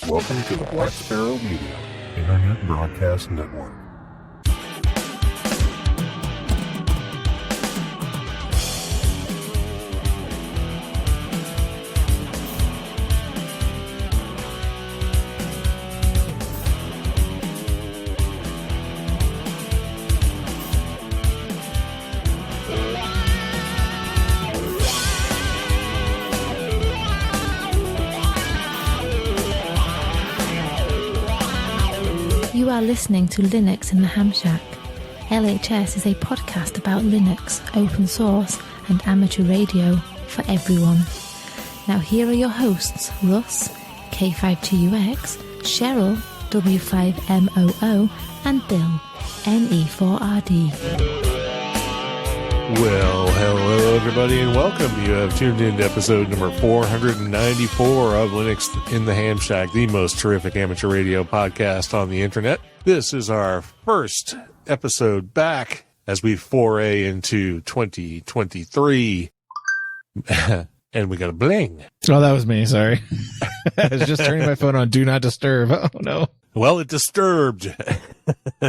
Welcome to the Black Sparrow Media Internet Broadcast Network. You are listening to Linux in the Ham Shack. LHS is a podcast about Linux, open source, and amateur radio for everyone. Now here are your hosts, Russ, K5TUX, Cheryl, W5MOO, and Bill, NE4RD. Well, hello everybody and welcome. You have tuned in to episode number 494 of Linux in the Ham Shack, the most terrific amateur radio podcast on the internet. This is our first episode back as we foray into 2023. And we got a bling. Oh, that was me. Sorry. I was just turning my phone on Do Not Disturb. Oh, no. Well, it disturbed.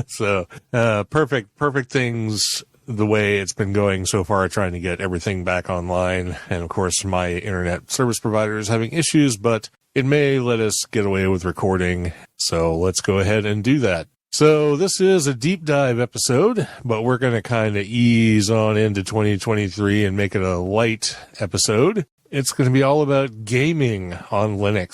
So, perfect things the way it's been going so far, trying to get everything back online. And of course, my internet service provider is having issues, but it may let us get away with recording. So let's go ahead and do that. So this is a deep dive episode, but we're going to kind of ease on into 2023 and make it a light episode. It's going to be all about gaming on Linux,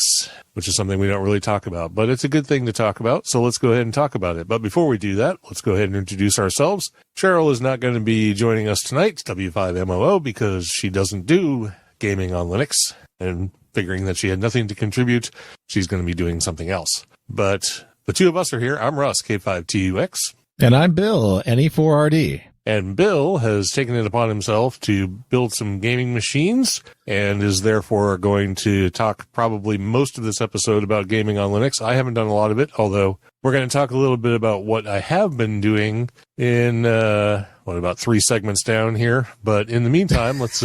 which is something we don't really talk about, but it's a good thing to talk about. So let's go ahead and talk about it. But before we do that, let's go ahead and introduce ourselves. Cheryl is not going to be joining us tonight, W5MOO, because she doesn't do gaming on Linux, and figuring that she had nothing to contribute, she's going to be doing something else. But the two of us are here. I'm Russ, K5TUX. And I'm Bill, NE4RD. And Bill has taken it upon himself to build some gaming machines and is therefore going to talk probably most of this episode about gaming on Linux. I haven't done a lot of it, although we're going to talk a little bit about what I have been doing in, about 3 segments down here. But in the meantime, let's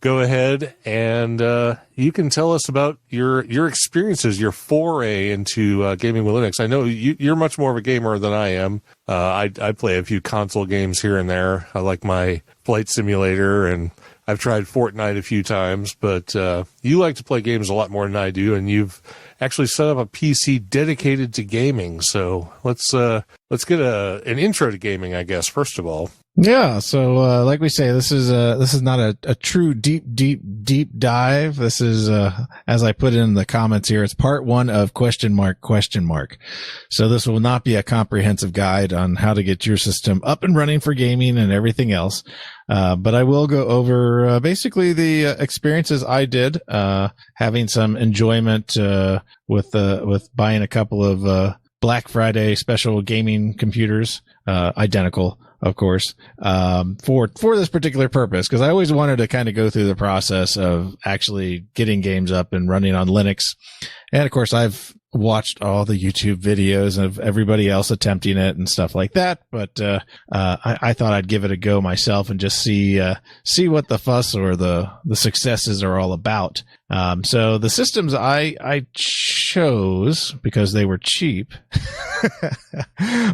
go ahead and you can tell us about your experiences, your foray into gaming with Linux. I know you're much more of a gamer than I am. I play a few console games here and there. I like my Flight Simulator, and I've tried Fortnite a few times. But you like to play games a lot more than I do, and you've actually set up a PC dedicated to gaming. So let's get an intro to gaming, I guess, first of all. Yeah, so like we say, this is not a true deep dive. This is as I put in the comments here, it's part 1 of question mark. So this will not be a comprehensive guide on how to get your system up and running for gaming and everything else. But I will go over basically the experiences I did, having some enjoyment with buying a couple of Black Friday special gaming computers, identical, of course, for this particular purpose, because I always wanted to kind of go through the process of actually getting games up and running on Linux. And of course, I've watched all the YouTube videos of everybody else attempting it and stuff like that. But I thought I'd give it a go myself and just see what the fuss or the successes are all about. So the systems I chose, because they were cheap,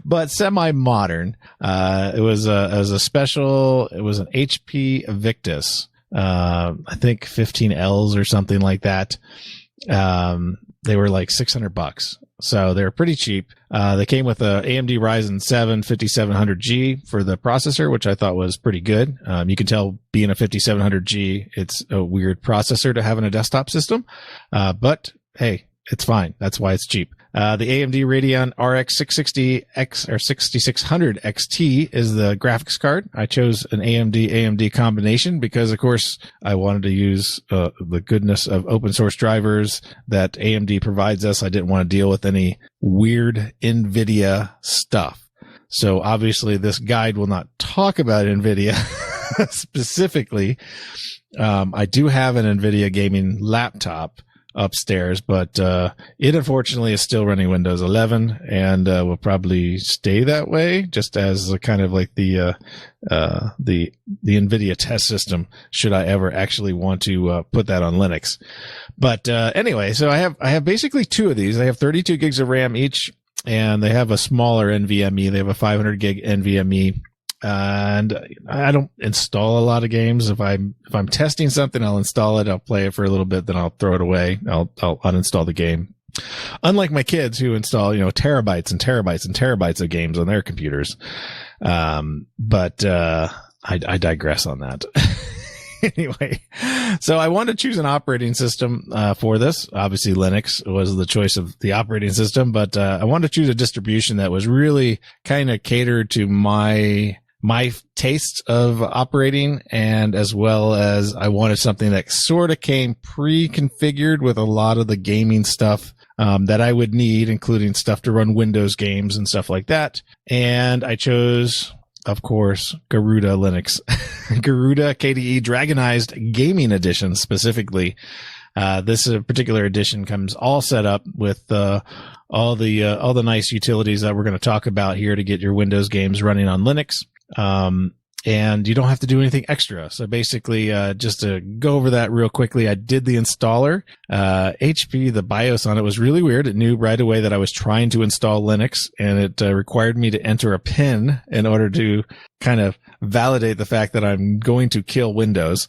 but semi-modern, it was an HP Victus, I think 15Ls or something like that. They were like $600, so they're pretty cheap. They came with a AMD Ryzen 7 5700G for the processor, which I thought was pretty good. You can tell, being a 5700G, it's a weird processor to have in a desktop system, but hey, it's fine. That's why it's cheap. The AMD Radeon RX 660X or 6600 XT is the graphics card. I chose an AMD combination because, of course, I wanted to use the goodness of open source drivers that AMD provides us. I didn't want to deal with any weird NVIDIA stuff. So obviously this guide will not talk about NVIDIA specifically. I do have an NVIDIA gaming laptop upstairs, but it unfortunately is still running Windows 11 and will probably stay that way, just as a kind of like the NVIDIA test system, should I ever actually want to put that on Linux. But anyway, so I have basically two of these. They have 32 gigs of RAM each, and they have a smaller NVMe. They have a 500 gig NVMe. And I don't install a lot of games. If I'm testing something, I'll install it. I'll play it for a little bit, then I'll throw it away. I'll uninstall the game. Unlike my kids who install, terabytes and terabytes and terabytes of games on their computers. But I digress on that. Anyway, so I wanted to choose an operating system for this. Obviously, Linux was the choice of the operating system, but I wanted to choose a distribution that was really kind of catered to my tastes of operating, and as well as I wanted something that sort of came pre-configured with a lot of the gaming stuff that I would need, including stuff to run Windows games and stuff like that. And I chose, of course, Garuda Linux. Garuda KDE Dragonized Gaming Edition specifically. This particular edition comes all set up with all the nice utilities that we're going to talk about here to get your Windows games running on Linux. And you don't have to do anything extra. So basically, just to go over that real quickly, I did the installer. HP, the BIOS on it was really weird. It knew right away that I was trying to install Linux, and it required me to enter a PIN in order to kind of validate the fact that I'm going to kill Windows,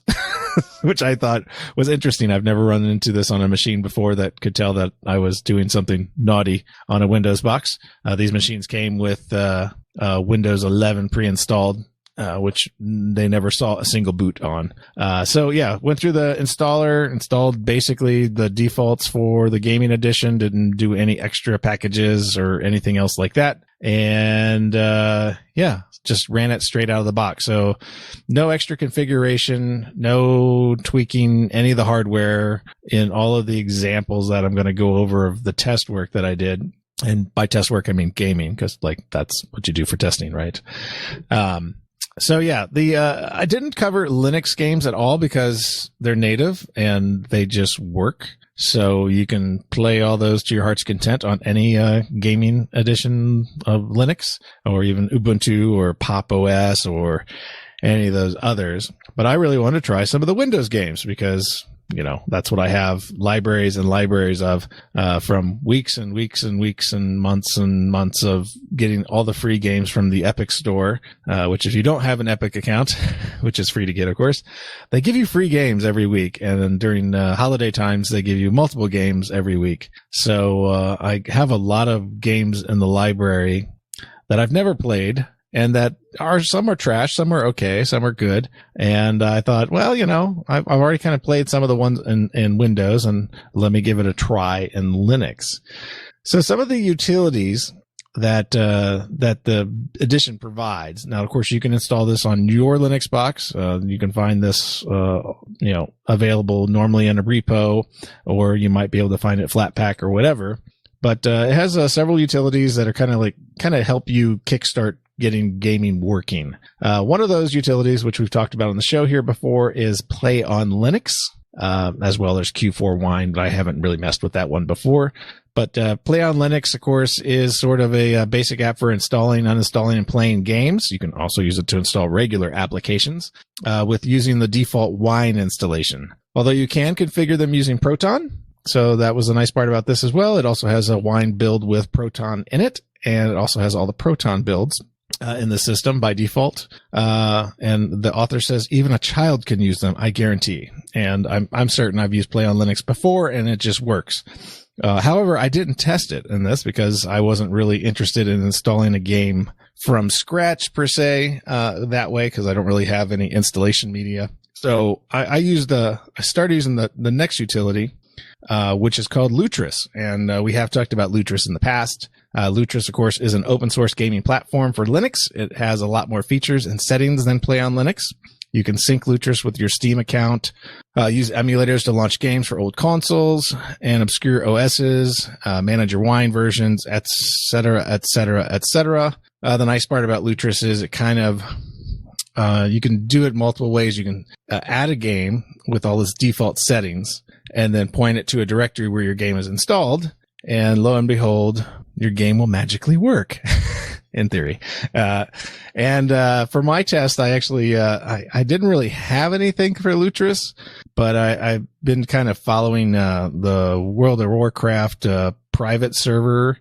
which I thought was interesting. I've never run into this on a machine before that could tell that I was doing something naughty on a Windows box. These machines came with Windows 11 pre-installed, which they never saw a single boot on. So yeah, went through the installer, installed basically the defaults for the gaming edition, didn't do any extra packages or anything else like that. And, yeah, just ran it straight out of the box. So no extra configuration, no tweaking any of the hardware in all of the examples that I'm going to go over of the test work that I did. And by test work, I mean gaming, because that's what you do for testing, right? So yeah, I didn't cover Linux games at all because they're native and they just work. So you can play all those to your heart's content on any gaming edition of Linux, or even Ubuntu or Pop! OS or any of those others. But I really want to try some of the Windows games because, that's what I have libraries and libraries of, from weeks and weeks and weeks and months of getting all the free games from the Epic Store, which if you don't have an Epic account, which is free to get, of course, they give you free games every week. And then during holiday times, they give you multiple games every week. So, I have a lot of games in the library that I've never played, and that some are trash, some are okay, some are good. And I thought, well, I've already kind of played some of the ones in Windows, and let me give it a try in Linux. So some of the utilities that the edition provides. Now, of course, you can install this on your Linux box. You can find this, available normally in a repo, or you might be able to find it Flatpak or whatever. But it has several utilities that are kind of help you kickstart getting gaming working. One of those utilities, which we've talked about on the show here before, is Play on Linux, as well as Q4 Wine, but I haven't really messed with that one before. But Play on Linux, of course, is sort of a basic app for installing, uninstalling, and playing games. You can also use it to install regular applications with using the default Wine installation. Although you can configure them using Proton. So that was the nice part about this as well. It also has a Wine build with Proton in it, and it also has all the Proton builds in the system by default. And the author says even a child can use them, I guarantee. And I'm certain I've used Play on Linux before, and it just works. However, I didn't test it in this because I wasn't really interested in installing a game from scratch per se, that way, because I don't really have any installation media. So I started using the next utility, which is called Lutris. And we have talked about Lutris in the past. Lutris, of course, is an open source gaming platform for Linux. It has a lot more features and settings than Play on Linux. You can sync Lutris with your Steam account, use emulators to launch games for old consoles and obscure OSs, manage your Wine versions, etc., etc., etc. The nice part about Lutris is it kind of you can do it multiple ways. You can add a game with all its default settings, and then point it to a directory where your game is installed. And lo and behold, your game will magically work. In theory. For my test, I actually, I didn't really have anything for Lutris, but I've been kind of following, the World of Warcraft, private server,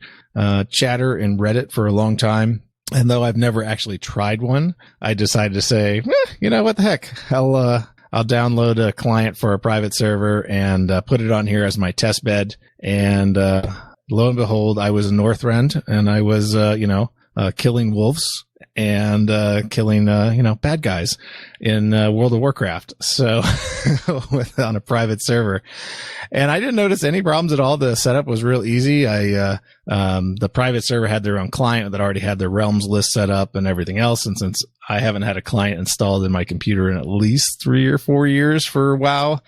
chatter in Reddit for a long time. And though I've never actually tried one, I decided to say, you know, what the heck? I'll download a client for a private server and, put it on here as my test bed. And, lo and behold, I was in Northrend and I was, killing wolves and killing bad guys in World of Warcraft. So on a private server, and I didn't notice any problems at all. The setup was real easy. The private server had their own client that already had their realms list set up and everything else. And since I haven't had a client installed in my computer in at least 3 or 4 years for WoW,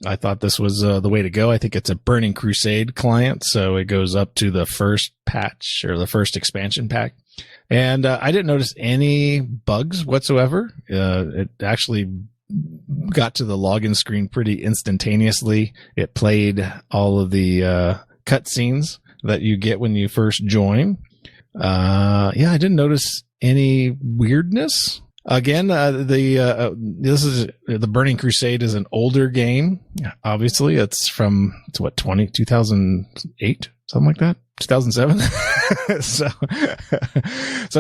I thought this was the way to go. I think it's a Burning Crusade client, so it goes up to the first patch or the first expansion pack. And I didn't notice any bugs whatsoever. It actually got to the login screen pretty instantaneously. It played all of the cutscenes that you get when you first join. I didn't notice any weirdness. Again, this is the Burning Crusade is an older game. Obviously, it's 2008, something like that, 2007. so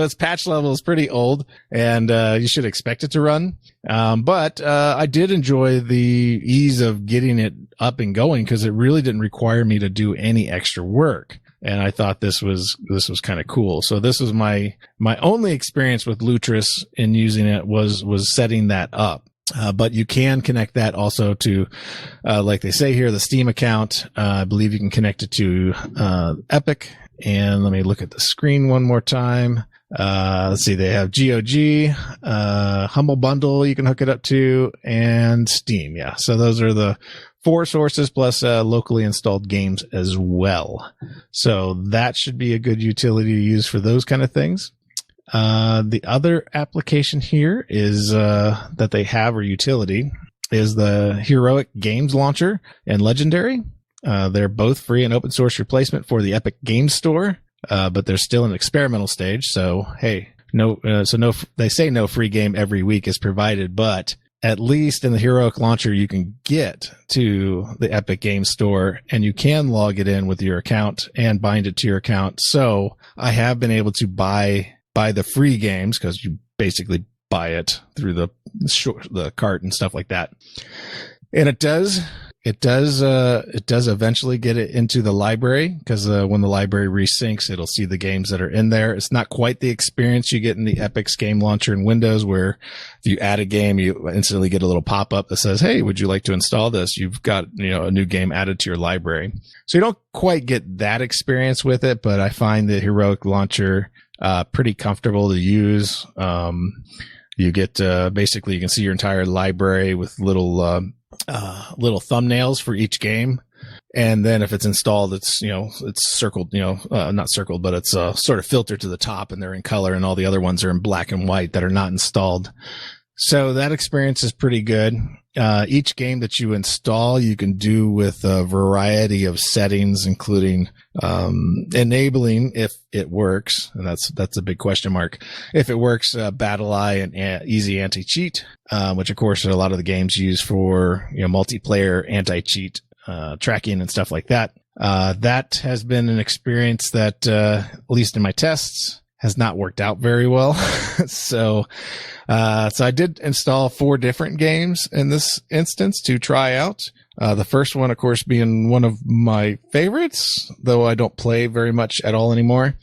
its patch level is pretty old, and you should expect it to run. But I did enjoy the ease of getting it up and going because it really didn't require me to do any extra work. And I thought this was kind of cool. So this was my only experience with Lutris in using it was setting that up. But you can connect that also to, like they say here, the Steam account. I believe you can connect it to, Epic. And let me look at the screen one more time. Let's see. They have GOG, Humble Bundle you can hook it up to, and Steam. Yeah. So those are the 4 sources plus locally installed games as well. So that should be a good utility to use for those kind of things. The other application here is that they have, or utility, is the Heroic Games Launcher and Legendary. They're both free and open source replacement for the Epic Games Store, but they're still in an experimental stage. So hey, they say no free game every week is provided, but at least in the Heroic Launcher, you can get to the Epic Games Store and you can log it in with your account and bind it to your account. So I have been able to buy the free games because you basically buy it through the cart and stuff like that. And it does eventually get it into the library because when the library resyncs, it'll see the games that are in there. It's not quite the experience you get in the Epic's game launcher in Windows, where if you add a game, you instantly get a little pop-up that says, hey, would you like to install this? You've got, a new game added to your library. So you don't quite get that experience with it, but I find the Heroic Launcher pretty comfortable to use. You get basically you can see your entire library with little thumbnails for each game. And then if it's installed, it's circled, not circled, but it's sort of filtered to the top and they're in color, and all the other ones are in black and white that are not installed. So that experience is pretty good. Each game that you install, you can do with a variety of settings, including enabling, if it works, and that's a big question mark, if it works, Battle Eye and Easy Anti-Cheat, which of course are a lot of the games use for multiplayer anti-cheat tracking and stuff like that. That has been an experience that, at least in my tests, has not worked out very well. So I did install 4 different games in this instance to try out. The first one, of course, being one of my favorites, though I don't play very much at all anymore.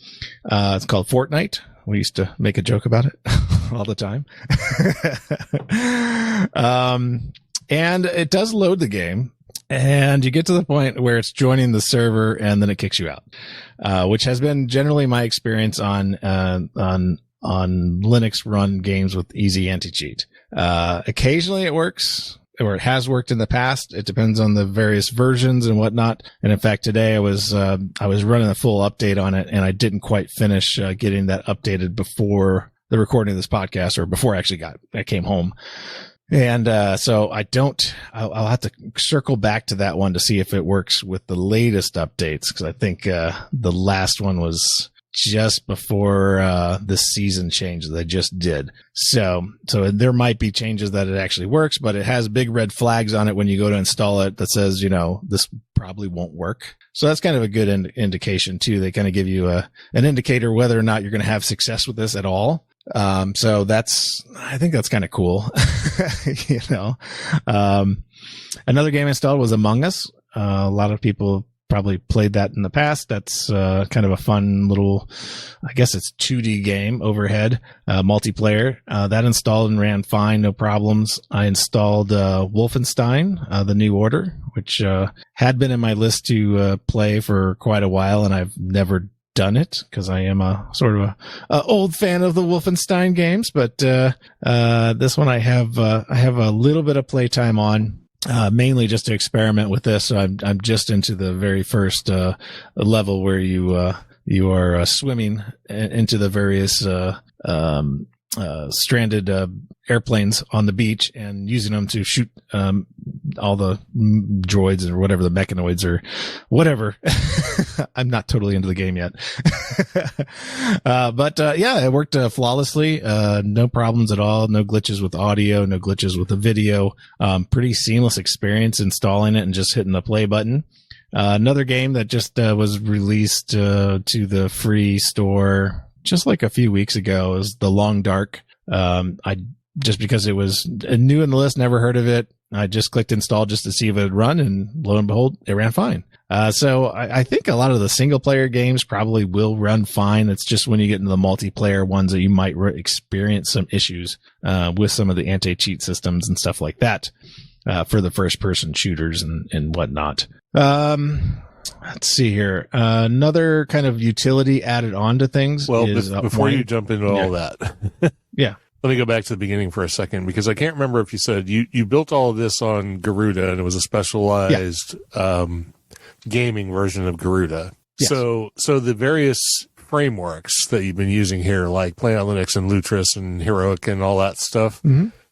It's called Fortnite. We used to make a joke about it all the time. And it does load the game. And you get to the point where it's joining the server and then it kicks you out, which has been generally my experience on Linux run games with easy anti-cheat. Occasionally it works, or it has worked in the past. It depends on the various versions and whatnot. And in fact, today I was running a full update on it and I didn't quite finish getting that updated before the recording of this podcast, or before I came home. And so I'll have to circle back to that one to see if it works with the latest updates, because I think the last one was just before this season change that they just did. So there might be changes that it actually works, but it has big red flags on it when you go to install it that says, this probably won't work. So that's kind of a good indication too. They kind of give you an indicator whether or not you're going to have success with this at all. So I think that's kind of cool. Another game installed was Among Us. A lot of people probably played that in the past. That's kind of a fun little, I guess it's 2D game overhead, multiplayer. That installed and ran fine, no problems. I installed Wolfenstein, The New Order, which had been in my list to play for quite a while, and I've never done it because I am a sort of a old fan of the Wolfenstein games. But this one I have a little bit of playtime on. Mainly just to experiment with this. So I'm just into the very first level where you are swimming into the various stranded airplanes on the beach and using them to shoot all the droids or whatever, the mechanoids or whatever. I'm not totally into the game yet. But it worked flawlessly. No problems at all. No glitches with audio, no glitches with the video. Pretty seamless experience installing it and just hitting the play button. Another game that just was released to the free store just like a few weeks ago is The Long Dark. Just because it was new in the list, never heard of it. I just clicked install just to see if it would run, and lo and behold, it ran fine. So I think a lot of the single player games probably will run fine. It's just when you get into the multiplayer ones that you might experience some issues with some of the anti-cheat systems and stuff like that for the first person shooters and whatnot. Let's see here. Another kind of utility added on to things. Well, before you jump into all that. Yeah. Let me go back to the beginning for a second, because I can't remember if you said you built all of this on Garuda and it was a specialized gaming version of Garuda. Yes. So the various frameworks that you've been using here, like Planet Linux and Lutris and Heroic and all that stuff,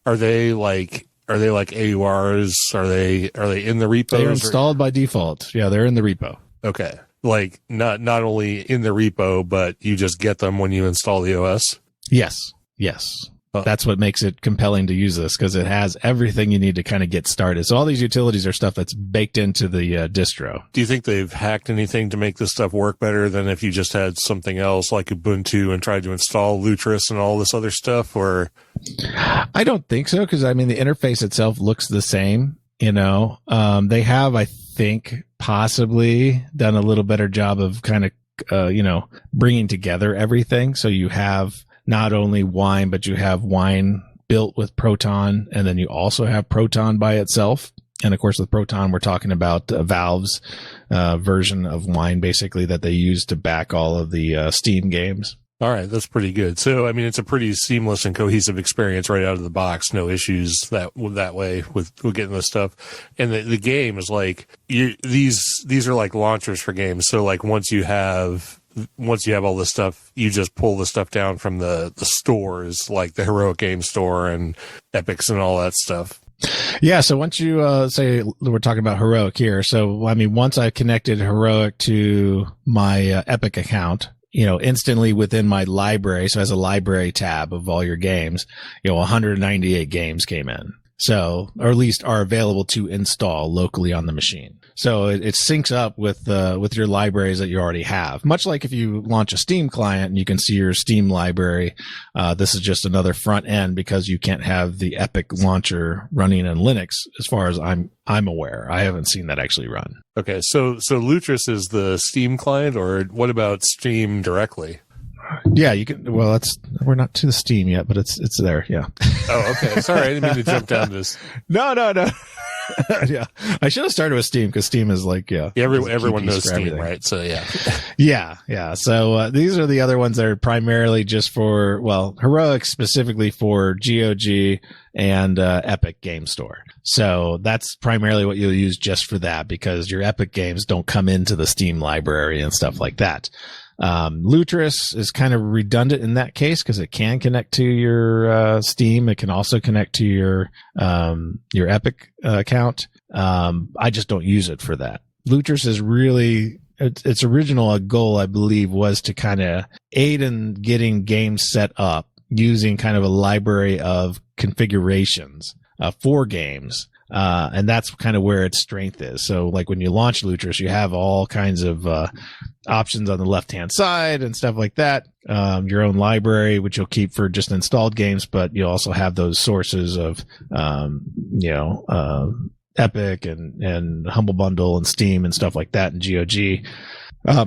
are they like AURs? Are they in the repos? They're installed by default. Yeah, they're in the repo. Okay. Like not only in the repo, but you just get them when you install the OS? Yes. That's what makes it compelling to use this, because it has everything you need to kind of get started. So all these utilities are stuff that's baked into the distro. Do you think they've hacked anything to make this stuff work better than if you just had something else like Ubuntu and tried to install Lutris and all this other stuff? Or I don't think so, because the interface itself looks the same. They have, I think, possibly done a little better job of kind of bringing together everything. So you have not only Wine, but you have Wine built with Proton, and then you also have Proton by itself. And of course, with Proton, we're talking about Valve's version of Wine, basically, that they use to back all of the Steam games. All right, that's pretty good. So, it's a pretty seamless and cohesive experience right out of the box. No issues that way with getting this stuff. And the game is like these are like launchers for games. So, like once you have all this stuff, you just pull the stuff down from the stores, like the Heroic Game Store and Epics and all that stuff. Yeah. So once you say we're talking about Heroic here. So, once I connected Heroic to my Epic account, instantly within my library, so as a library tab of all your games, 198 games came in. So, or at least are available to install locally on the machine. So it syncs up with your libraries that you already have. Much like if you launch a Steam client and you can see your Steam library, this is just another front end because you can't have the Epic launcher running in Linux, as far as I'm aware. I haven't seen that actually run. Okay, so Lutris is the Steam client, or what about Steam directly? Yeah, you can. Well, we're not to the Steam yet, but it's there. Yeah. Oh, okay. Sorry, I didn't mean to jump down this. No. Yeah, I should have started with Steam, because Steam is like everyone knows Steam, everything. right? So yeah. Yeah. So these are the other ones that are primarily just for Heroic specifically for GOG and Epic Game Store. So that's primarily what you'll use just for that, because your Epic games don't come into the Steam library and stuff like that. Lutris is kind of redundant in that case because it can connect to your Steam. It can also connect to your Epic account. I just don't use it for that. Lutris is really its original goal, I believe, was to kind of aid in getting games set up using kind of a library of configurations for games. And that's kind of where its strength is. So like when you launch Lutris, you have all kinds of options on the left-hand side and stuff like that. Your own library, which you'll keep for just installed games, but you also have those sources of, Epic and Humble Bundle and Steam and stuff like that and GOG.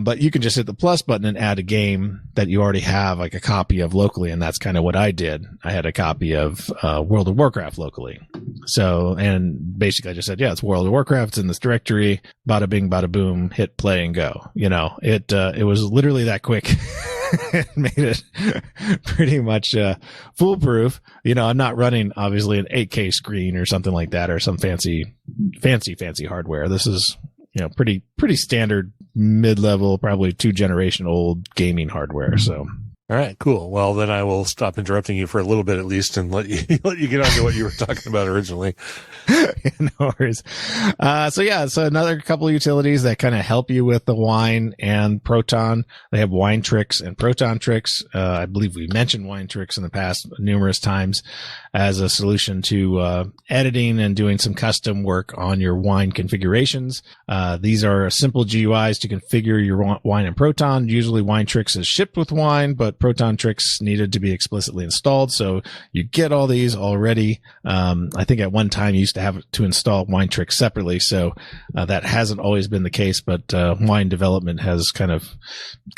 But you can just hit the plus button and add a game that you already have like a copy of locally. And that's kind of what I did. I had a copy of World of Warcraft locally. So, and basically I just said, yeah, it's World of Warcraft. It's in this directory. Bada bing, bada boom, hit play and go. It was literally that quick. It made it pretty much foolproof. I'm not running obviously an 8K screen or something like that or some fancy hardware. This is pretty standard mid-level, probably 2-generation old gaming hardware. So, all right, cool. Well, then I will stop interrupting you for a little bit at least and let you get on to what you were talking about originally. No worries. So another couple of utilities that kind of help you with the Wine and Proton. They have Wine Tricks and Proton Tricks. I believe we mentioned Wine Tricks in the past numerous times as a solution to editing and doing some custom work on your Wine configurations. These are simple GUIs to configure your Wine and Proton. Usually Wine Tricks is shipped with Wine, but Proton Tricks needed to be explicitly installed. So you get all these already. I think at one time you used to have to install Wine Tricks separately. So that hasn't always been the case, but Wine development has kind of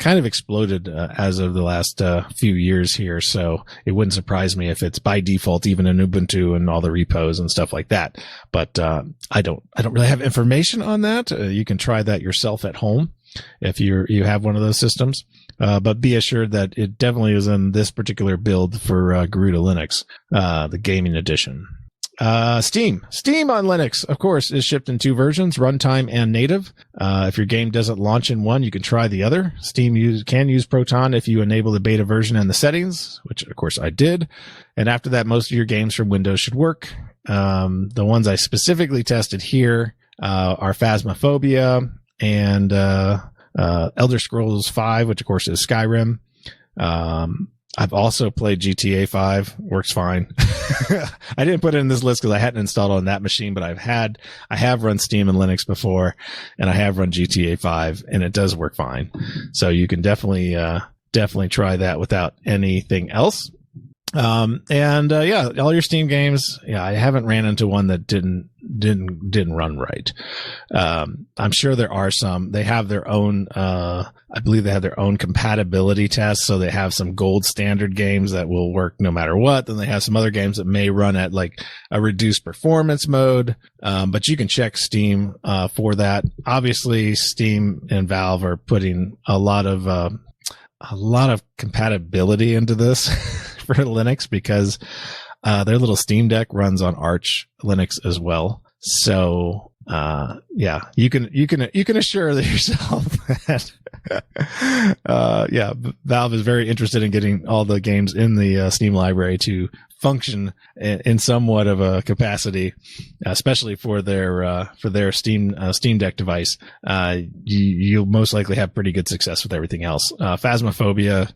exploded as of the last few years here. So it wouldn't surprise me if it's by default, even in Ubuntu and all the repos and stuff like that. But I don't really have information on that. You can try that yourself at home if you have one of those systems. But be assured that it definitely is in this particular build for Garuda Linux, the gaming edition. Steam on Linux, of course, is shipped in 2 versions, runtime and native. If your game doesn't launch in one, you can try the other. Steam can use Proton if you enable the beta version and the settings, which of course I did. And after that, most of your games from Windows should work. The ones I specifically tested here are Phasmophobia and Elder Scrolls 5, which of course is Skyrim. I've also played GTA 5. Works fine. I didn't put it in this list because I hadn't installed on that machine, but I have run Steam and Linux before, and I have run GTA 5, and it does work fine. So you can definitely try that without anything else. All your Steam games. Yeah, I haven't ran into one that didn't run right. I'm sure there are some. They have their own, I believe they have their own compatibility tests. So they have some gold standard games that will work no matter what. Then they have some other games that may run at like a reduced performance mode. But you can check Steam, for that. Obviously Steam and Valve are putting a lot of compatibility into this for Linux because their little Steam Deck runs on Arch Linux as well. So you can assure yourself that Valve is very interested in getting all the games in the Steam library to function in somewhat of a capacity, especially for their Steam Deck device. You'll most likely have pretty good success with everything else. Phasmophobia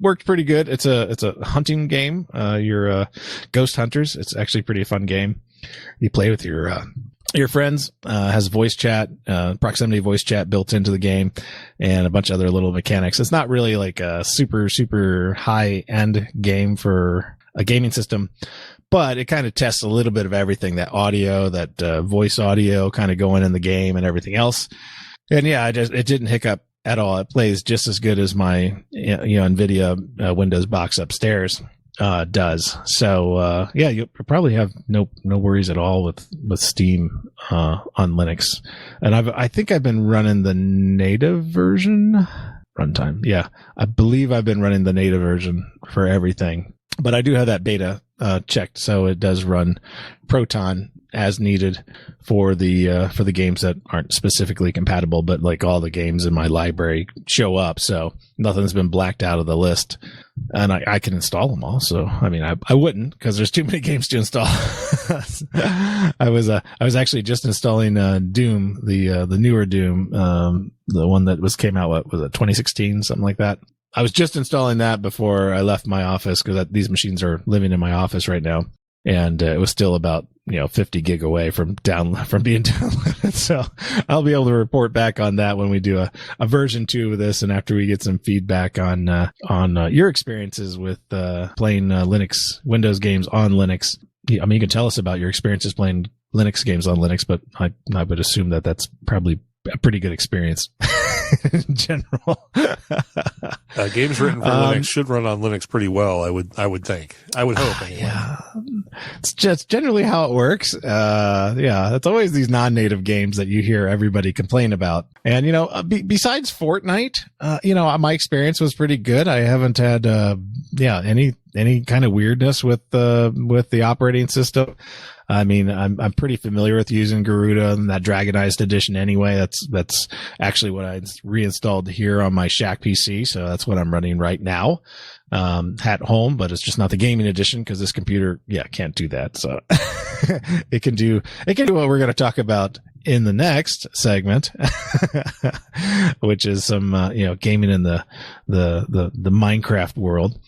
worked pretty good. It's a hunting game. You're ghost hunters. It's actually a pretty fun game. You play with your friends, has voice chat, proximity voice chat built into the game, and a bunch of other little mechanics. It's not really like a super high end game for a gaming system, but it kind of tests a little bit of everything, that audio, that voice audio kind of going in the game and everything else. And yeah, it didn't hiccup at all. It plays just as good as my NVIDIA Windows box upstairs does. So you'll probably have no worries at all with Steam on Linux. And I think I've been running the native version runtime. Yeah, I believe I've been running the native version for everything. But I do have that beta checked, so it does run Proton as needed for the games that aren't specifically compatible, but like all the games in my library show up, so nothing's been blacked out of the list, and I can install them all. So I mean, I wouldn't, because there's too many games to install. I was actually just installing Doom, the newer Doom, the one that came out, what was it, 2016, something like that. I was just installing that before I left my office, because these machines are living in my office right now. And it was still about 50 gig away from being downloaded. So I'll be able to report back on that when we do a version 2 of this, and after we get some feedback on your experiences with playing Windows games on Linux. I mean, you can tell us about your experiences playing Linux games on Linux, but I would assume that that's probably a pretty good experience in general. Games written for Linux should run on Linux pretty well, I would think. I would hope, anyway. Yeah. It's just generally how it works. Yeah, it's always these non-native games that you hear everybody complain about. And, besides Fortnite, my experience was pretty good. I haven't had, any kind of weirdness with the operating system. I mean, I'm pretty familiar with using Garuda and that Dragonized edition anyway. That's actually what I reinstalled here on my Shack PC. So that's what I'm running right now, at home, but it's just not the gaming edition, because this computer, can't do that. So it can do what we're going to talk about in the next segment, which is some, gaming in the Minecraft world.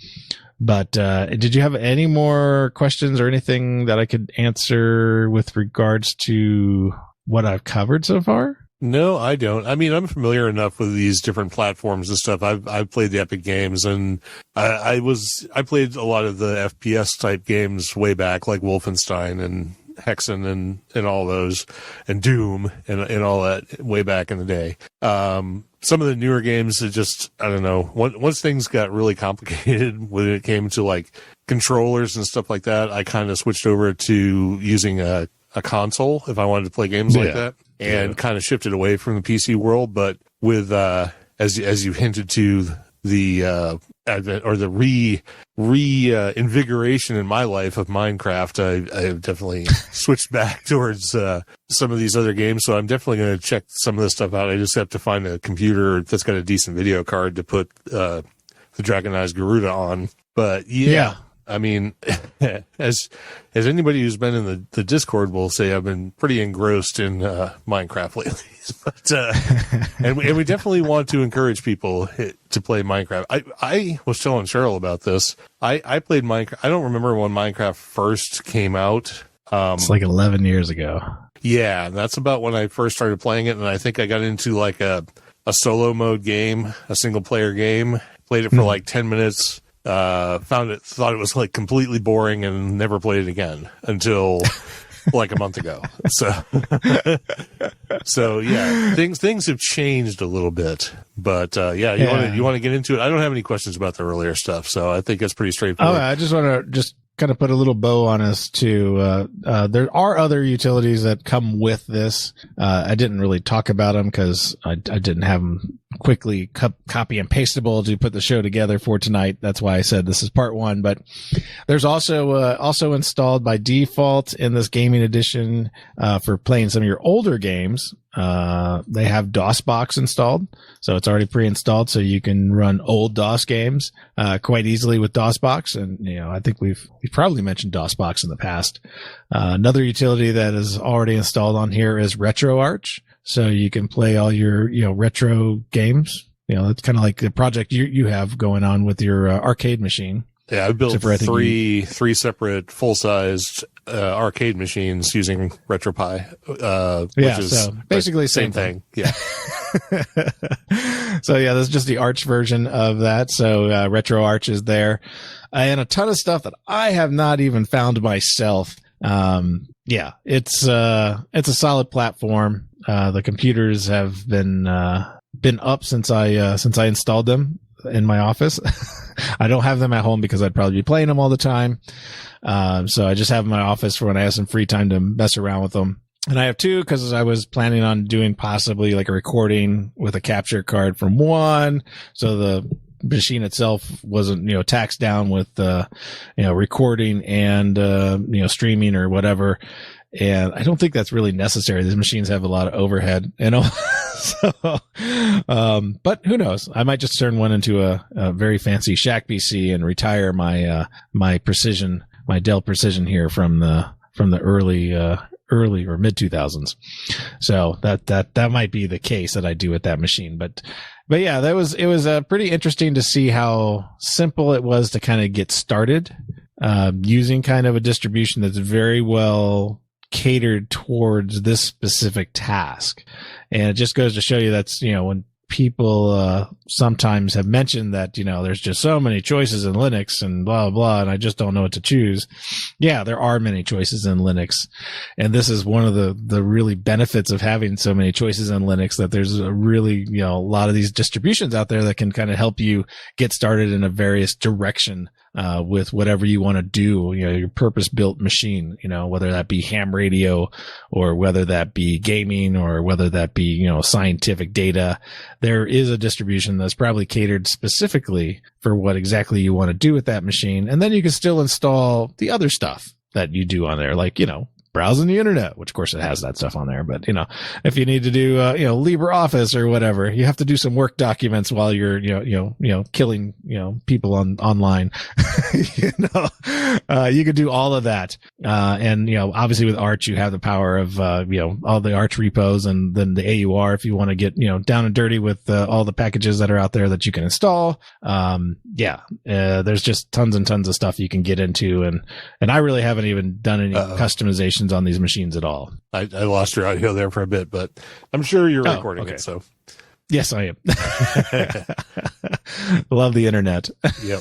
But did you have any more questions or anything that I could answer with regards to what I've covered so far? No, I don't. I mean, I'm familiar enough with these different platforms and stuff. I've played the Epic games, and I played a lot of the FPS type games way back, like Wolfenstein and Hexen and all those, and Doom and all that way back in the day. Some of the newer games, it just, I don't know, once things got really complicated when it came to like controllers and stuff like that, I kind of switched over to using a console if I wanted to play games like that, and kind of shifted away from the PC world. But with, as you hinted to, the advent or the invigoration in my life of Minecraft, I have definitely switched back towards some of these other games. So I'm definitely going to check some of this stuff out. I just have to find a computer that's got a decent video card to put the Dragonized Garuda on. But I mean, as anybody who's been in the Discord will say, I've been pretty engrossed in Minecraft lately. But and we definitely want to encourage people to play Minecraft. I was telling Cheryl about this. I played Minecraft. I don't remember when Minecraft first came out. It's like 11 years ago. Yeah, that's about when I first started playing it, and I think I got into like a solo mode game, a single player game. Played it for like 10 minutes. Thought it was like completely boring, and never played it again until like a month ago. So yeah, things have changed a little bit, but you want to get into it. I don't have any questions about the earlier stuff, so I think it's pretty straightforward. I just want to kind of put a little bow on us too. There are other utilities that come with this. I didn't really talk about them because I didn't have them quickly copy and pastable to put the show together for tonight. That's why I said this is part 1, but there's also installed by default in this gaming edition, for playing some of your older games. They have DOSBox installed, so it's already pre-installed, so you can run old DOS games quite easily with DOSBox. And I think we've probably mentioned DOSBox in the past. Another utility that is already installed on here is RetroArch, so you can play all your retro games. That's kind of like the project you have going on with your arcade machine. Yeah, I built three separate full-sized arcade machines using RetroPie, which is so basically same thing. Yeah. So yeah, that's just the Arch version of that. So RetroArch is there, and a ton of stuff that I have not even found myself. It's a solid platform. The computers have been up since I installed them in my office. I don't have them at home because I'd probably be playing them all the time. So I just have them in my office for when I have some free time to mess around with them. And I have 2 because I was planning on doing possibly like a recording with a capture card from one. So machine itself wasn't, taxed down with, recording and, streaming or whatever. And I don't think that's really necessary. These machines have a lot of overhead, so, but who knows? I might just turn one into a very fancy Shack PC and retire my Precision, my Dell Precision here from the early or mid 2000s. So that might be the case that I do with that machine. But yeah, it was pretty interesting to see how simple it was to kind of get started, using kind of a distribution that's very well catered towards this specific task. And it just goes to show you that's, when people sometimes have mentioned that, there's just so many choices in Linux and blah, blah, and I just don't know what to choose. Yeah, there are many choices in Linux. And this is one of the really benefits of having so many choices in Linux, that there's a really, a lot of these distributions out there that can kind of help you get started in a various direction with whatever you want to do, your purpose-built machine, whether that be ham radio or whether that be gaming or whether that be, scientific data. There is a distribution that's probably catered specifically for what exactly you want to do with that machine. And then you can still install the other stuff that you do on there, like, browsing the internet, which of course it has that stuff on there. But, if you need to do, LibreOffice or whatever, you have to do some work documents while you're, killing, people online, you could do all of that. And, obviously with Arch, you have the power of, all the Arch repos and then the AUR if you want to get, down and dirty with all the packages that are out there that you can install. There's just tons and tons of stuff you can get into. And I really haven't even done any customizations on these machines at all. I lost your audio there for a bit, but I'm sure you're recording it. So yes, I am. Love the internet. Yep.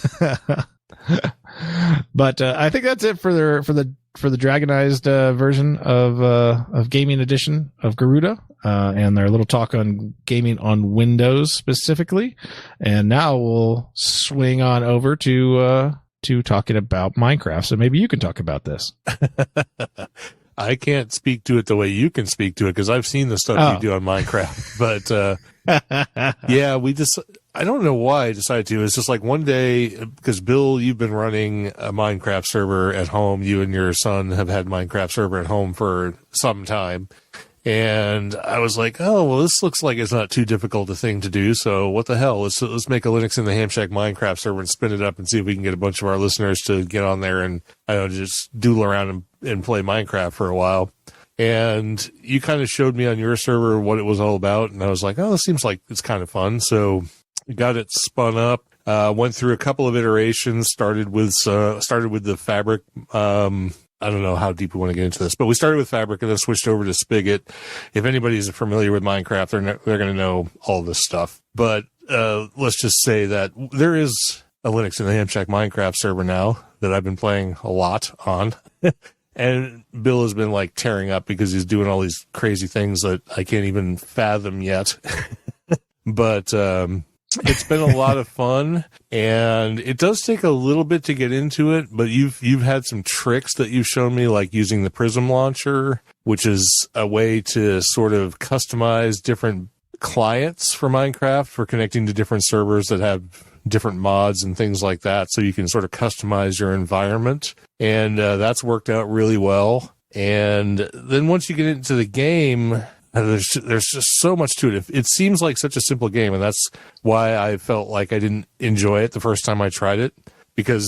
But I think that's it for the Dragonized version of Gaming Edition of Garuda, and their little talk on gaming on Windows specifically. And now we'll swing on over to talking about Minecraft. So maybe you can talk about this. I can't speak to it the way you can speak to it because I've seen the stuff you do on Minecraft. But yeah, I don't know why I decided to. It's just like one day, because Bill, you've been running a Minecraft server at home. You and your son have had Minecraft server at home for some time. And I was like, oh, well, this looks like it's not too difficult a thing to do. So what the hell? Let's make a Linux in the Ham Shack Minecraft server and spin it up and see if we can get a bunch of our listeners to get on there and, just doodle around and play Minecraft for a while. And you kind of showed me on your server what it was all about. And I was like, oh, this seems like it's kind of fun. So got it spun up, went through a couple of iterations, started with the Fabric, I don't know how deep we want to get into this, but we started with Fabric and then switched over to Spigot. If anybody's familiar with Minecraft, they're going to know all this stuff. But let's just say that there is a Linux in the Ham Shack Minecraft server now that I've been playing a lot on. And Bill has been like tearing up because he's doing all these crazy things that I can't even fathom yet. But it's been a lot of fun, and it does take a little bit to get into it, but you've had some tricks that you've shown me, like using the Prism launcher, which is a way to sort of customize different clients for Minecraft for connecting to different servers that have different mods and things like that. So you can sort of customize your environment, and that's worked out really well. And then once you get into the game, there's just so much to it. It seems like such a simple game, and that's why I felt like I didn't enjoy it the first time I tried it, because,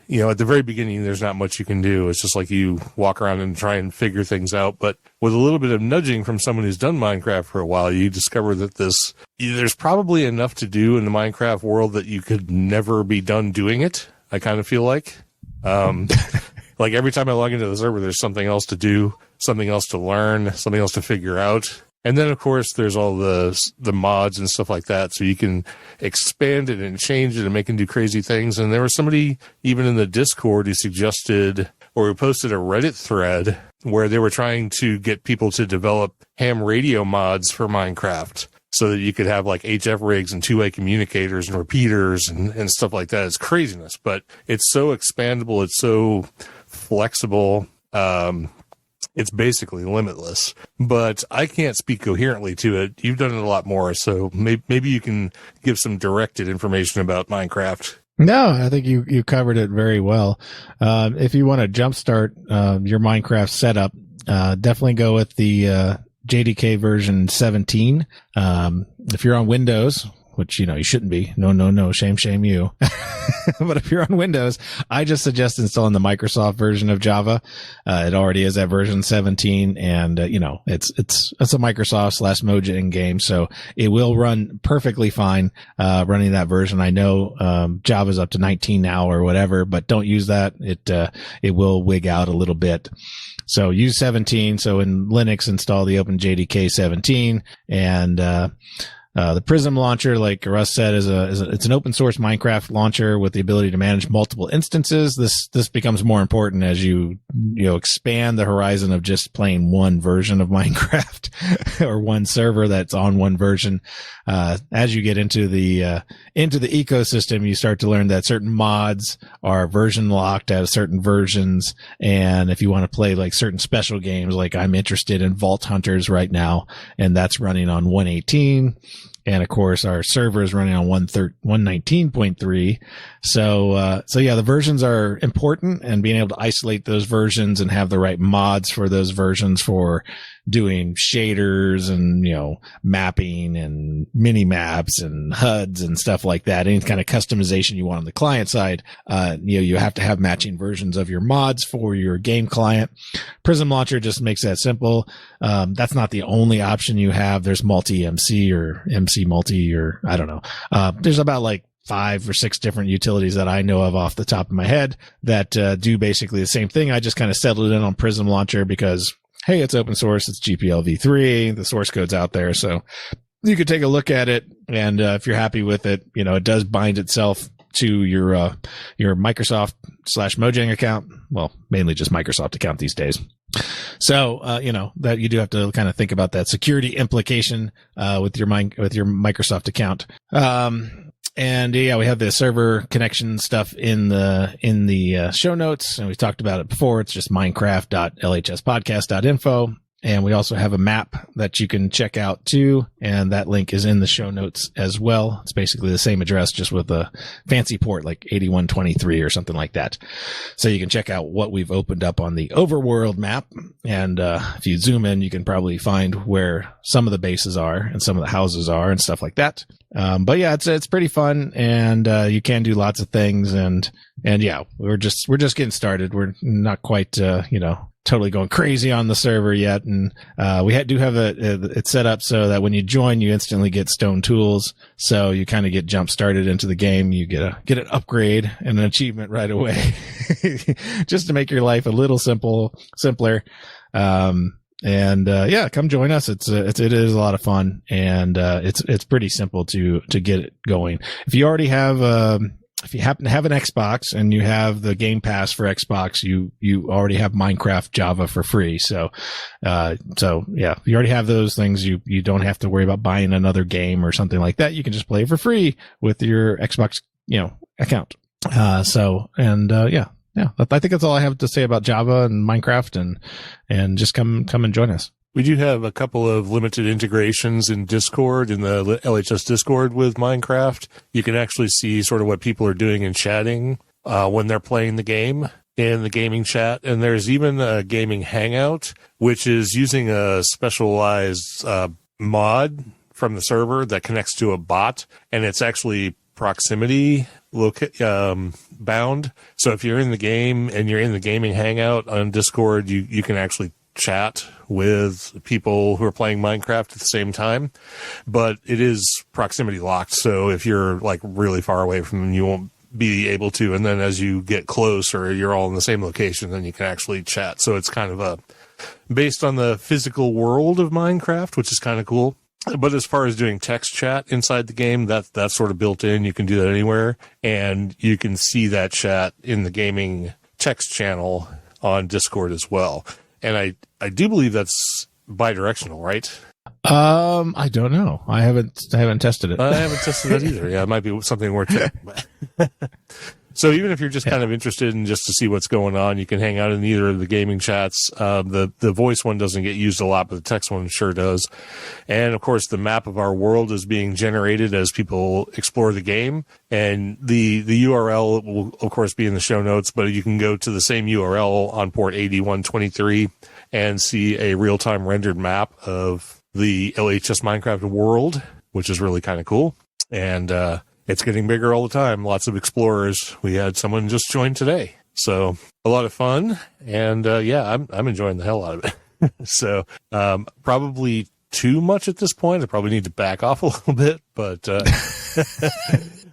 at the very beginning, there's not much you can do. It's just like you walk around and try and figure things out. But with a little bit of nudging from someone who's done Minecraft for a while, you discover that there's probably enough to do in the Minecraft world that you could never be done doing it. I kind of feel like, like every time I log into the server, there's something else to do, something else to learn, something else to figure out. And then, of course, there's all the mods and stuff like that, so you can expand it and change it and make it do crazy things. And there was somebody, even in the Discord, who suggested, or who posted a Reddit thread where they were trying to get people to develop ham radio mods for Minecraft so that you could have like HF rigs and two-way communicators and repeaters and stuff like that. It's craziness, but it's so expandable. It's so flexible. it's basically limitless. But I can't speak coherently to it. You've done it a lot more, so maybe you can give some directed information about Minecraft. No, I think you covered it very well. If you want to jumpstart your Minecraft setup, definitely go with the JDK version 17. If you're on Windows, which, you shouldn't be. No. Shame you. But if you're on Windows, I just suggest installing the Microsoft version of Java. It already is at version 17, and, it's a Microsoft / Mojang game, so it will run perfectly fine, running that version. I know, Java's up to 19 now or whatever, but don't use that. It will wig out a little bit. So use 17. So in Linux, install the OpenJDK 17, and, the Prism launcher, like Russ said, it's an open source Minecraft launcher with the ability to manage multiple instances. This becomes more important as you expand the horizon of just playing one version of Minecraft or one server that's on one version. As you get into the ecosystem, you start to learn that certain mods are version locked as certain versions. And if you want to play like certain special games, like I'm interested in Vault Hunters right now, and that's running on 118. And of course, our server is running on 119.3. So yeah, the versions are important, and being able to isolate those versions and have the right mods for those versions for doing shaders and, mapping and mini maps and HUDs and stuff like that. Any kind of customization you want on the client side, you have to have matching versions of your mods for your game client. Prism Launcher just makes that simple. That's not the only option you have. There's multi-MC or MC multi, or I don't know. There's about like 5 or 6 different utilities that I know of off the top of my head that do basically the same thing. I just kind of settled in on Prism Launcher because, hey, it's open source. It's GPL v3. The source code's out there. So you could take a look at it. And if you're happy with it, it does bind itself to your Microsoft / Mojang account. Well, mainly just Microsoft account these days. So, that you do have to kind of think about that security implication, with your Microsoft account. And yeah, we have the server connection stuff in the show notes, and we talked about it before. It's just minecraft.lhspodcast.info. And we also have a map that you can check out too. And that link is in the show notes as well. It's basically the same address, just with a fancy port like 8123 or something like that. So you can check out what we've opened up on the overworld map. And, if you zoom in, you can probably find where some of the bases are and some of the houses are and stuff like that. But yeah, it's pretty fun, and, you can do lots of things, and yeah, we're just getting started. We're not quite, totally going crazy on the server yet. And, we do have it set up so that when you join, you instantly get stone tools. So you kind of get jump started into the game. You get an upgrade and an achievement right away, just to make your life a little simpler. Yeah, come join us. It is a lot of fun, and, it's pretty simple to get it going. If you already have, if you happen to have an Xbox and you have the Game Pass for Xbox, you already have Minecraft Java for free. So yeah, if you already have those things, you don't have to worry about buying another game or something like that. You can just play for free with your Xbox, account. Yeah, I think that's all I have to say about Java and Minecraft, and just come and join us. We do have a couple of limited integrations in Discord, in the LHS Discord with Minecraft. You can actually see sort of what people are doing and chatting when they're playing the game in the gaming chat. And there's even a gaming hangout, which is using a specialized mod from the server that connects to a bot, and it's actually proximity bound. So if you're in the game and you're in the gaming hangout on Discord, you can actually chat with people who are playing Minecraft at the same time, but it is proximity locked. So if you're like really far away from them, you won't be able to. And then as you get close, or you're all in the same location, then you can actually chat. So it's kind of based on the physical world of Minecraft, which is kind of cool. But as far as doing text chat inside the game, that's sort of built in. You can do that anywhere, and you can see that chat in the gaming text channel on Discord as well. And I do believe that's bi-directional, right? I don't know. I haven't tested it. I haven't tested that either. Yeah, it might be something worth checking. So even if you're just kind of interested in just to see what's going on, you can hang out in either of the gaming chats. The voice one doesn't get used a lot, but the text one sure does. And of course, the map of our world is being generated as people explore the game. And the URL will, of course, be in the show notes, but you can go to the same URL on port 8123 and see a real-time rendered map of the LHS Minecraft world, which is really kind of cool. And it's getting bigger all the time. Lots of explorers. We had someone just join today. So a lot of fun. And I'm enjoying the hell out of it. So probably too much at this point. I probably need to back off a little bit, but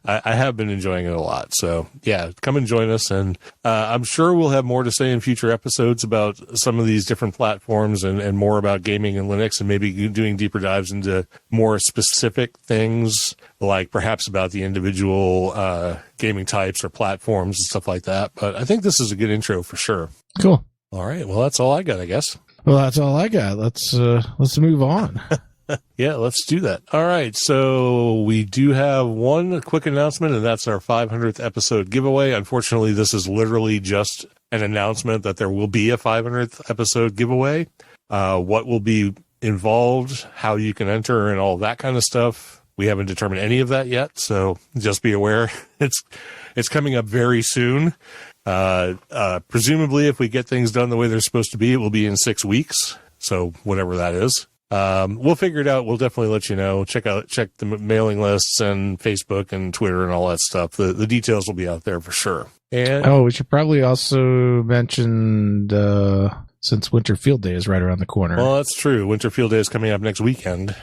I have been enjoying it a lot. So yeah, come and join us. And I'm sure we'll have more to say in future episodes about some of these different platforms and more about gaming and Linux, and maybe doing deeper dives into more specific things, like perhaps about the individual gaming types or platforms and stuff like that. But I think this is a good intro for sure. Cool. All right. Well, that's all I got, I guess. Well, that's all I got. Let's move on. Yeah, let's do that. All right. So we do have one quick announcement, and that's our 500th episode giveaway. Unfortunately, this is literally just an announcement that there will be a 500th episode giveaway. What will be involved, how you can enter, and all that kind of stuff. We haven't determined any of that yet, so just be aware. It's coming up very soon. Presumably, if we get things done the way they're supposed to be, it will be in 6 weeks. So whatever that is. We'll figure it out. We'll definitely let you know. Check the mailing lists and Facebook and Twitter and all that stuff. The details will be out there for sure. And we should probably also mention since Winter Field Day is right around the corner. Well, that's true. Winter Field Day is coming up next weekend.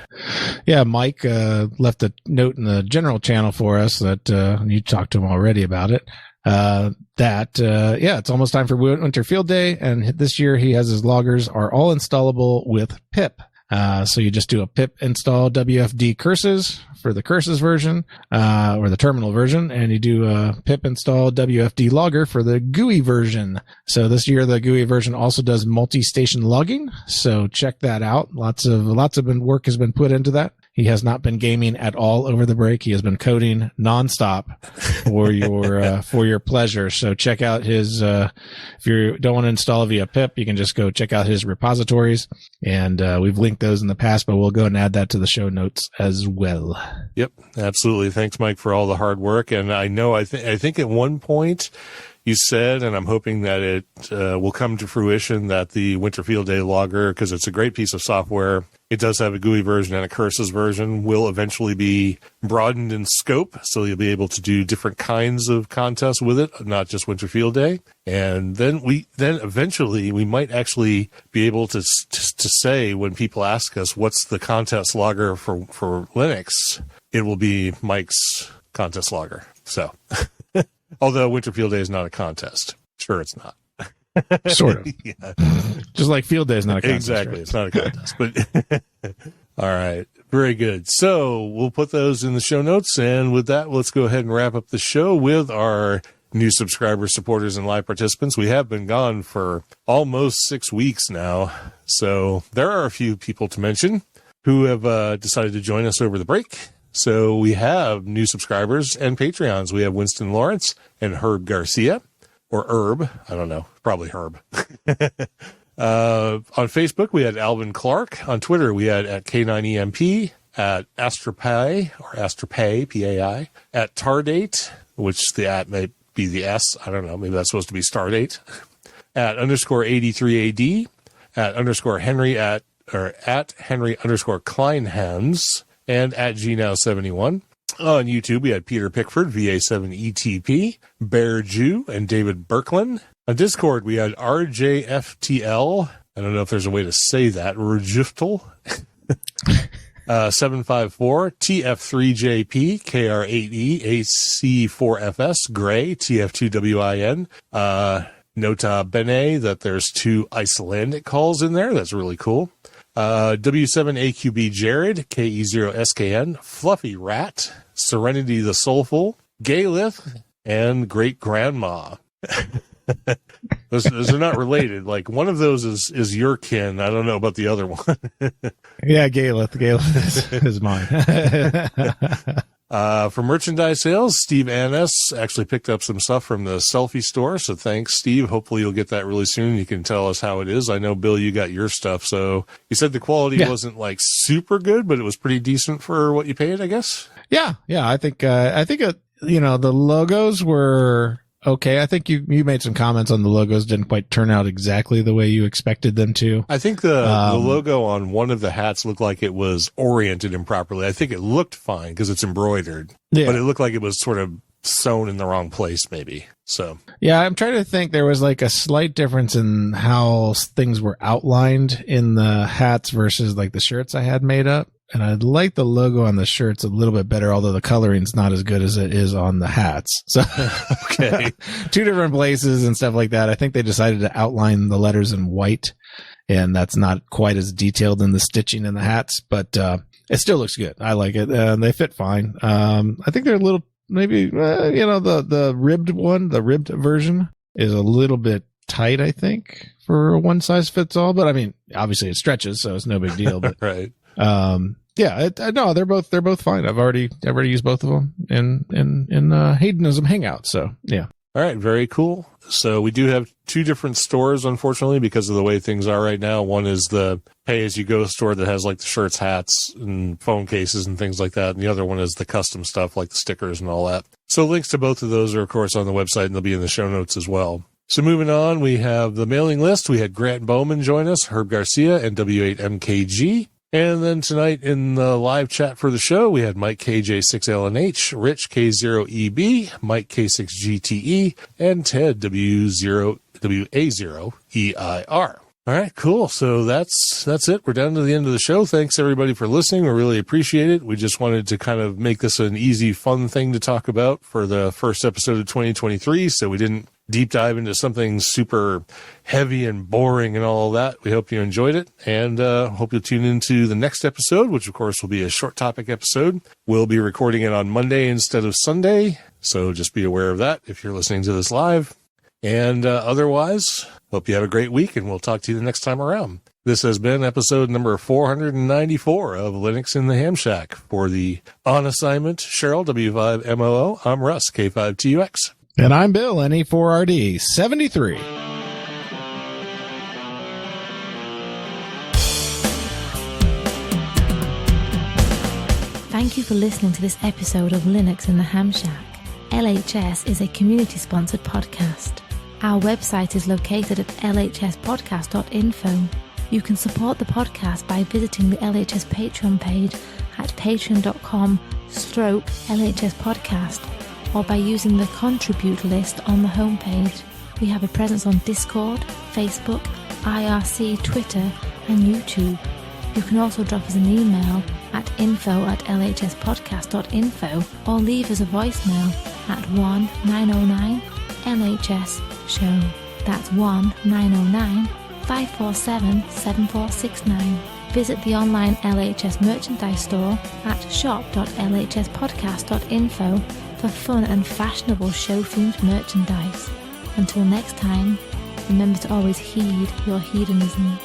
Yeah, Mike left a note in the general channel for us that you talked to him already about it. It's almost time for Winter Field Day, and this year he has his loggers are all installable with pip. So you just do a pip install WFD curses for the curses version, or the terminal version, and you do a pip install WFD logger for the GUI version. So this year the GUI version also does multi-station logging. So check that out. Lots of work has been put into that. He has not been gaming at all over the break. He has been coding nonstop for your pleasure. So check out his, if you don't want to install via pip, you can just go check out his repositories. And, we've linked those in the past, but we'll go and add that to the show notes as well. Yep, absolutely. Thanks, Mike, for all the hard work. And I know, I think at one point you said, and I'm hoping that it will come to fruition, that the Winter Field Day logger, because it's a great piece of software, it does have a GUI version and a curses version, will eventually be broadened in scope. So you'll be able to do different kinds of contests with it, not just Winter Field Day. And then eventually we might actually be able to say, when people ask us what's the contest logger for Linux, it will be Mike's contest logger. So, although Winter Field Day is not a contest. Sure, it's not. Sort of. Yeah. Just like Field Day is not a contest. Exactly. Right? It's not a contest. But all right. Very good. So we'll put those in the show notes. And with that, let's go ahead and wrap up the show with our new subscribers, supporters, and live participants. We have been gone for almost 6 weeks now. So there are a few people to mention who have decided to join us over the break. So we have new subscribers and Patreons. We have Winston Lawrence and Herb Garcia, or Herb. I don't know. Probably Herb. On Facebook, we had Alvin Clark. On Twitter, we had at K9EMP, at Astropay, or Astropay, P-A-I, at Tardate, which the at may be the S. I don't know. Maybe that's supposed to be Stardate. At _83AD, at _Henry, at Henry _Kleinhans, and at GNow71. On YouTube, we had Peter Pickford, VA7ETP, Bear Jew, and David Birkland. On Discord, we had RJFTL. I don't know if there's a way to say that. Rujiftel. 754, TF3JP, KR8E, AC4FS, Gray, TF2WIN. Nota bene that there's 2 Icelandic calls in there. That's really cool. W7AQB Jared, KE0SKN, Fluffy Rat, Serenity the Soulful, Gaylith, and Great Grandma. Those are not related. Like, one of those is your kin. I don't know about the other one. Yeah, Gaylith is mine. For merchandise sales, Steve Annis actually picked up some stuff from the Selfie store. So thanks, Steve. Hopefully you'll get that really soon. You can tell us how it is. I know, Bill, you got your stuff. So you said the quality wasn't like super good, but it was pretty decent for what you paid, I guess. Yeah. I think the logos were okay. I think you made some comments on the logos didn't quite turn out exactly the way you expected them to. I think the logo on one of the hats looked like it was oriented improperly. I think it looked fine because it's embroidered, but it looked like it was sort of sewn in the wrong place maybe. So yeah, I'm trying to think. There was like a slight difference in how things were outlined in the hats versus like the shirts I had made up. And I like the logo on the shirts a little bit better, although the coloring's not as good as it is on the hats. So, okay. 2 different places and stuff like that. I think they decided to outline the letters in white, and that's not quite as detailed in the stitching in the hats, but it still looks good. I like it. They fit fine. I think they're a little, maybe, the ribbed one, the ribbed version is a little bit tight, I think, for a one size fits all. But I mean, obviously it stretches, so it's no big deal. But right. No, they're both fine. I've already used both of them in Haydenism Hangout. So yeah. All right. Very cool. So we do have 2 different stores, unfortunately, because of the way things are right now. One is the pay as you go store that has like the shirts, hats, and phone cases and things like that. And the other one is the custom stuff like the stickers and all that. So links to both of those are of course on the website and they'll be in the show notes as well. So moving on, we have the mailing list. We had Grant Bowman join us, Herb Garcia, and W8MKG. And then tonight in the live chat for the show, we had Mike KJ6LNH, Rich K0EB, Mike K6GTE, and Ted WA0EIR. All right, cool. So that's it. We're down to the end of the show. Thanks everybody for listening. We really appreciate it. We just wanted to kind of make this an easy, fun thing to talk about for the first episode of 2023. So we didn't deep dive into something super heavy and boring and all of that. We hope you enjoyed it and hope you'll tune into the next episode, which of course will be a short topic episode. We'll be recording it on Monday instead of Sunday. So just be aware of that if you're listening to this live. And otherwise, hope you have a great week and we'll talk to you the next time around. This has been episode number 494 of Linux in the Ham Shack. For the On Assignment, Cheryl, W5MOO, I'm Russ, K5TUX. And I'm Bill, NE4RD 73. Thank you for listening to this episode of Linux in the Ham Shack. LHS is a community-sponsored podcast. Our website is located at lhspodcast.info. You can support the podcast by visiting the LHS Patreon page at patreon.com/LHS podcast or by using the contribute list on the homepage. We have a presence on Discord, Facebook, IRC, Twitter and YouTube. You can also drop us an email at info@lhspodcast.info or leave us a voicemail at 1-909-LHS-SHOW. That's 1-909-547-7469. Visit the online LHS merchandise store at shop.lhspodcast.info for fun and fashionable show-themed merchandise. Until next time, remember to always heed your hedonism.